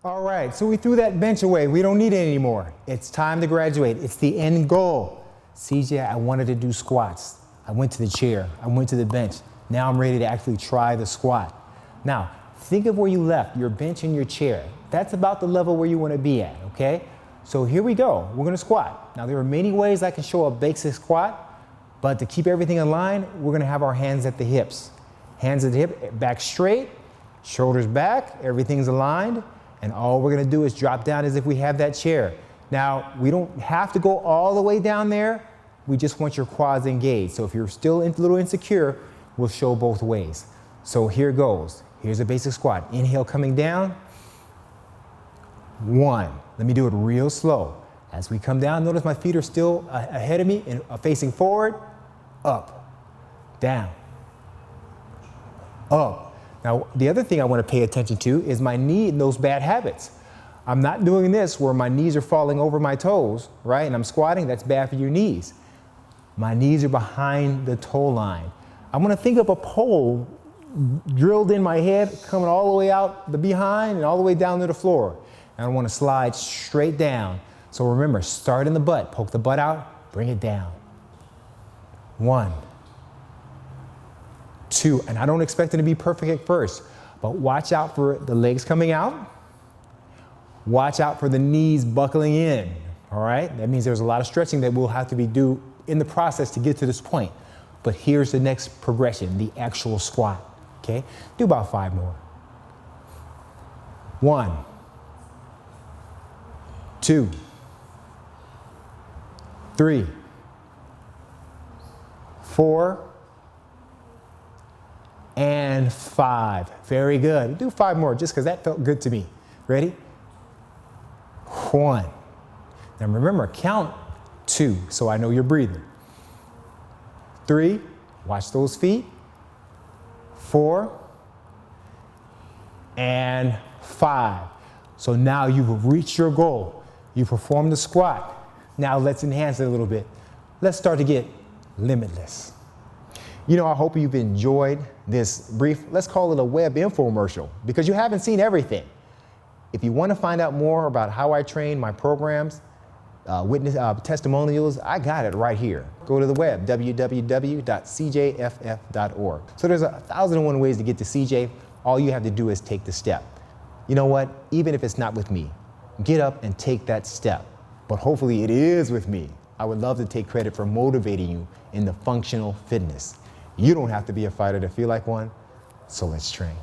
All right, so we threw that bench away. We don't need it anymore. It's time to graduate. It's the end goal. CJ, I wanted to do squats. I went to the chair. I went to the bench. Now I'm ready to actually try the squat. Now, think of where you left, your bench and your chair. That's about the level where you want to be at, okay? So here we go. We're going to squat. Now, there are many ways I can show a basic squat, but to keep everything in line, we're going to have our hands at the hips. Hands at the hip, back straight, shoulders back, everything's aligned. And all we're gonna do is drop down as if we have that chair. Now, we don't have to go all the way down there. We just want your quads engaged. So if you're still a little insecure, we'll show both ways. So here goes. Here's a basic squat. Inhale coming down. 1. Let me do it real slow. As we come down, notice my feet are still ahead of me and facing forward. Up, down, up. Now, the other thing I want to pay attention to is my knee and those bad habits. I'm not doing this where my knees are falling over my toes, right? And I'm squatting, that's bad for your knees. My knees are behind the toe line. I want to think of a pole drilled in my head, coming all the way out the behind and all the way down to the floor. And I want to slide straight down. So remember, start in the butt, poke the butt out, bring it down. 1, 2, and I don't expect it to be perfect at first, but watch out for the legs coming out. Watch out for the knees buckling in, all right? That means there's a lot of stretching that we'll have to do in the process to get to this point. But here's the next progression, the actual squat, okay? Do about 5 more. 1, 2, 3, 4, and 5. Very good. Do 5 more just because that felt good to me. Ready? 1. Now remember, count 2 so I know you're breathing. 3, watch those feet. 4, and 5. So now you've reached your goal. You performed the squat. Now let's enhance it a little bit. Let's start to get limitless. You know, I hope you've enjoyed this brief, let's call it a web infomercial, because you haven't seen everything. If you want to find out more about how I train, my programs, testimonials, I got it right here. Go to the web, www.cjff.org. So there's 1,001 ways to get to CJ. All you have to do is take the step. You know what? Even if it's not with me, get up and take that step. But hopefully it is with me. I would love to take credit for motivating you in the functional fitness. You don't have to be a fighter to feel like one, so let's train.